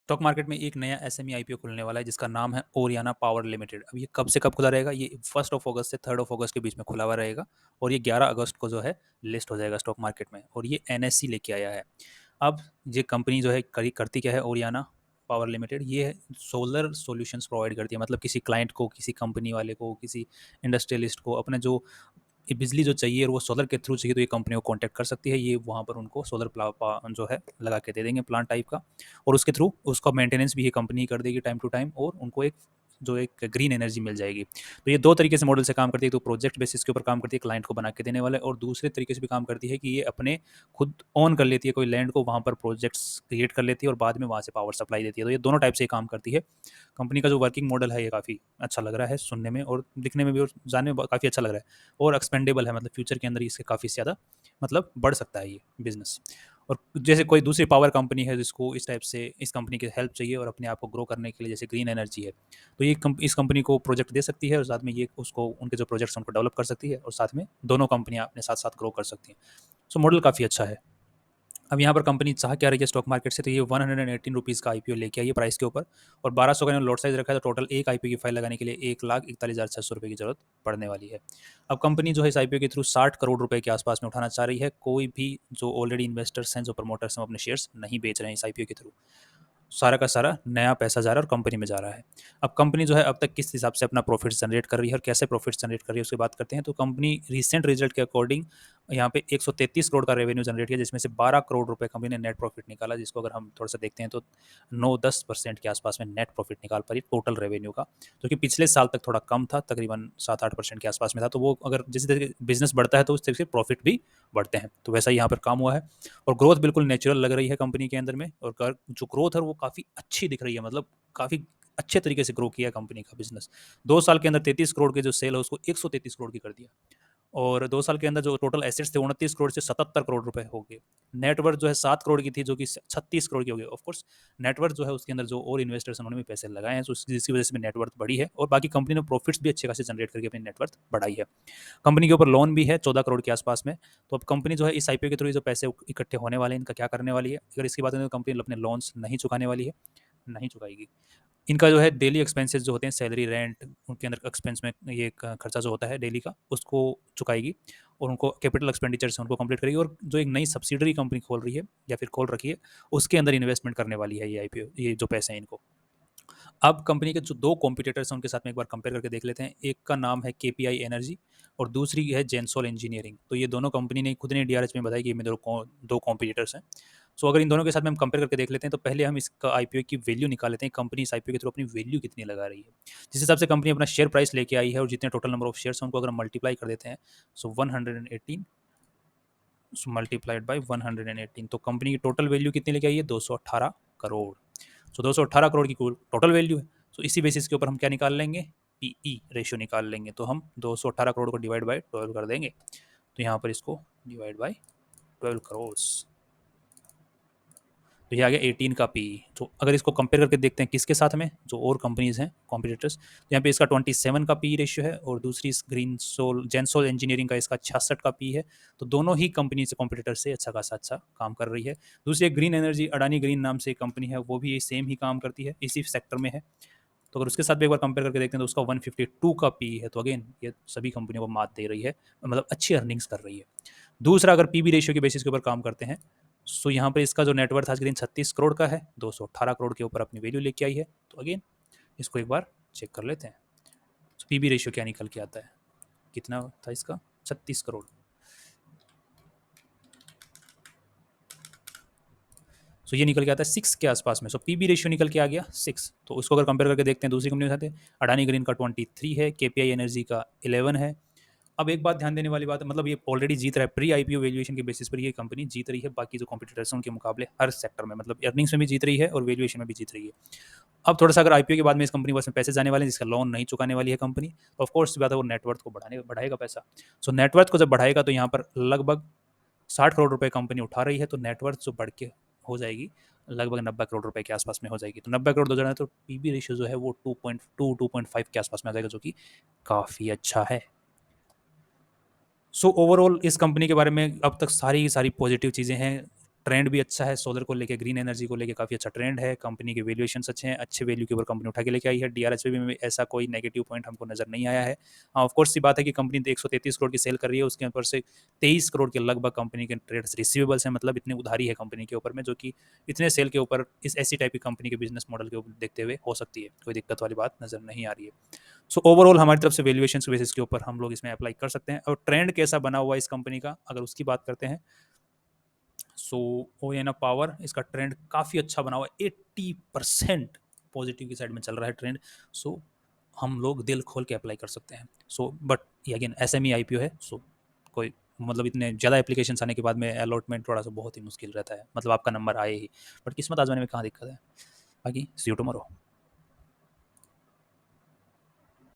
Stock market में एक नया एसएमई आईपीओ खुलने वाला है जिसका नाम है ओरियाना पावर लिमिटेड। अब ये कब से कब खुला रहेगा? ये 1 अगस्त से 3 अगस्त के बीच में खुला हुआ रहेगा और ये 11 अगस्त को जो है लिस्ट हो जाएगा स्टॉक मार्केट में, और ये एनएससी लेके आया है। अब ये कंपनी जो है करती क्या है, ओरियाना पावर लिमिटेड, ये सोलर सॉल्यूशंस प्रोवाइड करती है। मतलब किसी क्लाइंट को, किसी कंपनी वाले को, किसी इंडस्ट्रियलिस्ट को अपने जो ये बिजली जो चाहिए और वो सोलर के थ्रू चाहिए, तो ये कंपनी को कांटेक्ट कर सकती है। ये वहाँ पर उनको सोलर जो है लगा के दे देंगे, प्लांट टाइप का, और उसके थ्रू उसका मेंटेनेंस भी ये कंपनी कर देगी टाइम टू टाइम, और उनको एक जो एक ग्रीन एनर्जी मिल जाएगी। तो ये दो तरीके से मॉडल से काम करती है। तो प्रोजेक्ट बेसिस के ऊपर काम करती है, क्लाइंट को बना के देने वाले, और दूसरे तरीके से भी काम करती है कि ये अपने खुद ऑन कर लेती है कोई लैंड को, वहाँ पर प्रोजेक्ट्स क्रिएट कर लेती है और बाद में वहाँ से पावर सप्लाई देती है। तो ये दोनों टाइप से काम करती है। कंपनी का जो वर्किंग मॉडल है ये काफ़ी अच्छा लग रहा है सुनने में, और दिखने में भी और जानने में काफ़ी अच्छा लग रहा है, और एक्सपेंडेबल है। मतलब फ्यूचर के अंदर इसके काफ़ी ज़्यादा मतलब बढ़ सकता है ये बिजनेस। और जैसे कोई दूसरी पावर कंपनी है जिसको इस टाइप से इस कंपनी की हेल्प चाहिए और अपने आप को ग्रो करने के लिए, जैसे ग्रीन एनर्जी है, तो ये इस कंपनी को प्रोजेक्ट दे सकती है, और साथ में ये उसको उनके जो प्रोजेक्ट्स हैं उनको डेवलप कर सकती है, और साथ में दोनों कंपनियां अपने साथ साथ ग्रो कर सकती हैं। सो मॉडल काफ़ी अच्छा है। अब यहाँ पर कंपनी चाह क्या रही है स्टॉक मार्केट से, तो ये 118 रुपीज़ का आईपीओ लेके आई है प्राइस के ऊपर, और 1200 का लॉट साइज रखा है। तो टोटल एक आईपीओ की फाइल लगाने के लिए 1,41,600 रुपये की जरूरत पड़ने वाली है। अब कंपनी जो है इस आईपीओ के थ्रू 60 करोड़ रुपए के आसपास में उठाना चाह रही है। कोई भी जो ऑलरेडी इन्वेस्टर्स हैं, जो प्रमोटर्स हैं, अपने शेयर्स नहीं बेच रहे हैं इस आईपीओ के थ्रू। सारा का सारा नया पैसा जा रहा है और कंपनी में जा रहा है। अब कंपनी जो है अब तक किस हिसाब से अपना प्रॉफिट्स जनरेट कर रही है और कैसे प्रॉफिट्स जनरेट कर रही है उसकी बात करते हैं। तो कंपनी रीसेंट रिजल्ट के अकॉर्डिंग यहाँ पे 133 करोड़ का रेवेन्यू जनरेट किया, जिसमें से 12 करोड़ रुपए कंपनी ने नेट प्रॉफिट निकाला, जिसको अगर हम थोड़ा सा देखते हैं तो 9-10% के आसपास में नेट प्रॉफिट निकाल पारी टोटल रेवेन्यू का, जो कि पिछले साल तक थोड़ा कम था, तकरीबन 7-8% के आसपास में था। तो वो अगर जिस तरीके बिजनेस बढ़ता है तो उस तरीके से प्रॉफिट भी बढ़ते हैं, तो वैसा ही यहाँ पर काम हुआ है। और ग्रोथ बिल्कुल नेचुरल लग रही है कंपनी के अंदर में, और जो ग्रोथ है वो काफ़ी अच्छी दिख रही है। मतलब काफ़ी अच्छे तरीके से ग्रो किया कंपनी का बिजनेस। 2 साल के अंदर 33 करोड़ के जो सेल है उसको 133 करोड़ की कर दिया, और 2 साल के अंदर जो टोटल एसेट्स थे 29 करोड़ से 77 करोड़ रुपए हो गए। नेटवर्थ जो है 7 करोड़ की थी, जो कि 36 करोड़ की हो गई। ऑफकोर्स नेटवर्थ जो है उसके अंदर जो और इन्वेस्टर्स उन्होंने भी पैसे लगाए हैं, तो जिसकी वजह से भी नेटवर्थ बढ़ी है, और बाकी कंपनी ने प्रॉफिट्स भी अच्छे खासे जनरेट करके अपनी नेटवर्थ बढ़ाई है। कंपनी के ऊपर लोन भी है 14 करोड़ के आसपास में। तो अब कंपनी जो है इस आईपीओ के थ्रू जो पैसे इकट्ठे होने वाले हैं इनका क्या करने वाली है, अगर इसकी बात करें तो कंपनी अपने लोन्स नहीं चुकाने वाली है, नहीं चुकाएगी। इनका जो है डेली एक्सपेंसेस जो होते हैं, सैलरी, रेंट, उनके अंदर एक्सपेंस में ये खर्चा जो होता है डेली का, उसको चुकाएगी, और उनको कैपिटल एक्सपेंडिचर से उनको कंप्लीट करेगी, और जो एक नई सब्सिडरी कंपनी खोल रही है या फिर खोल रखी है उसके अंदर इन्वेस्टमेंट करने वाली है ये आईपीओ, ये जो पैसे हैं इनको। अब कंपनी के जो दो कॉम्पिटिटर्स हैं उनके साथ में एक बार कंपेयर करके देख लेते हैं। एक का नाम है केपीआई एनर्जी और दूसरी है जेंसोल इंजीनियरिंग। तो ये दोनों कंपनी ने खुद ने डीआरएच में बताया कि ये दो कॉम्पिटिटर्स हैं। सो अगर इन दोनों के साथ में हम कंपेयर करके देख लेते हैं, तो पहले हम इसका आईपीओ की वैल्यू निकाल लेते हैं। कंपनी इस आईपीओ के थ्रू अपनी वैल्यू कितनी लगा रही है, जिस हिसाब से कंपनी अपना शेयर प्राइस लेके आई है और जितने टोटल नंबर ऑफ शेयर्स हैं उनको अगर मल्टीप्लाई कर देते हैं, सो 118 मल्टीप्लाइड बाई 118, तो कंपनी की टोटल वैल्यू कितनी लेके आई है? 218 करोड़। सो 218 करोड़ की टोटल वैल्यू है। सो इसी बेसिस के ऊपर हम क्या निकाल लेंगे? पीई रेशियो निकाल लेंगे। तो हम 218 करोड़ को डिवाइड बाई 12 कर देंगे, तो यहाँ पर इसको डिवाइड बाई 12 करोड़, तो ये आ गया 18 का पी। तो अगर इसको कंपेयर करके देखते हैं किसके साथ में, जो और कंपनीज हैं कॉम्पिटिटर्स, तो यहाँ पे इसका 27 का पी रेशियो है, और दूसरी ग्रीन सोल जेंसोल इंजीनियरिंग का इसका 66 का पी है। तो दोनों ही कंपनी से कॉम्पिटिटर से अच्छा खासा अच्छा काम कर रही है। दूसरी एक ग्रीन एनर्जी, अडानी ग्रीन नाम से एक कंपनी है, वो भी सेम ही काम करती है, इसी सेक्टर में है। तो अगर उसके साथ भी एक बार कंपेयर करके देखते हैं तो उसका 152 का पी है। तो अगेन ये सभी कंपनियों को मात दे रही है, मतलब अच्छी अर्निंग्स कर रही है। दूसरा, अगर पीबी रेशियो के बेसिस के ऊपर काम करते हैं, सो यहाँ पर इसका जो नेटवर्थ आज के दिन 36 करोड़ का है, 218 करोड़ के ऊपर अपनी वैल्यू लेके आई है। तो अगेन इसको एक बार चेक कर लेते हैं। तो पीबी रेशियो क्या निकल के आता है, कितना था इसका? 36 करोड़। सो ये निकल के आता है 6 के आसपास में। सो पीबी रेशियो निकल के आ गया 6। तो उसको अगर कंपेयर करके देखते हैं दूसरी कंपनी के साथ, अडानी ग्रीन का 23 है, केपीआई एनर्जी का 11 है। अब एक बात ध्यान देने वाली बात है, मतलब ये ऑलरेडी जीत रहा है, प्री आईपीओ वैल्यूएशन के बेसिस पर ये कंपनी जीत रही है बाकी जो कॉम्पिटिटर्स हैं उनके मुकाबले हर सेक्टर में, मतलब अर्निंग्स में भी जीत रही है और वैल्यूएशन में भी जीत रही है। अब थोड़ा सा अगर आईपीओ के बाद में इस कंपनी के पास में पैसे जाने वाले हैं, जिसका लोन नहीं चुकाने वाली है कंपनी, तो ऑफकोर्स बात है वो नेटवर्थ को बढ़ाएगा पैसा। सो नेटवर्थ को जब बढ़ाएगा तो यहाँ पर लगभग 60 करोड़ रुपए कंपनी उठा रही है, तो नेटवर्थ जो बढ़ के हो जाएगी लगभग 90 करोड़ रुपए के आसपास में हो जाएगी। तो 90 करोड़ 2 तो पीबी रेशियो जो है वो 2.5 के आसपास में आ जाएगा, जो कि काफ़ी अच्छा है। सो ओवरऑल इस कंपनी के बारे में अब तक सारी सारी पॉजिटिव चीज़ें हैं। ट्रेंड भी अच्छा है सोलर को लेके, ग्रीन एनर्जी को लेके काफ़ी अच्छा ट्रेंड है, कंपनी के वैल्यूएशंस अच्छे हैं, अच्छे वैल्यू के ऊपर कंपनी उठा के लेके आई है। डीआरएचपी में भी ऐसा कोई नेगेटिव पॉइंट हमको नज़र नहीं आया है। हाँ, ऑफ कोर्स सी बात है कि कंपनी 133 करोड़ की सेल कर रही है, उसके ऊपर से 23 करोड़ के लगभग कंपनी के ट्रेड्स रिसीवेबल्स हैं, मतलब इतनी उधारी है कंपनी के ऊपर में, जो कि इतने सेल के ऊपर इस ऐसी टाइप की कंपनी के बिजनेस मॉडल के ऊपर देखते हुए हो सकती है, कोई दिक्कत वाली बात नज़र नहीं आ रही है। सो ओवरऑल हमारी तरफ से वैल्यूएशन बेसिस के ऊपर हम लोग इसमें अप्लाई कर सकते हैं। और ट्रेंड कैसा बना हुआ है इस कंपनी का, अगर उसकी बात करते हैं, सो ओरियाना पावर, इसका ट्रेंड काफ़ी अच्छा बना हुआ है, 80% पॉजिटिव की साइड में चल रहा है ट्रेंड। सो हम लोग दिल खोल के अप्लाई कर सकते हैं। सो बट ये अगेन SME IPO है, सो कोई मतलब इतने ज़्यादा एप्लीकेशन आने के बाद में अलॉटमेंट थोड़ा सा बहुत ही मुश्किल रहता है, मतलब आपका नंबर आए ही, बट किस्मत आजमाने में कहाँ दिक्कत है। बाकी सी यू टुमारो।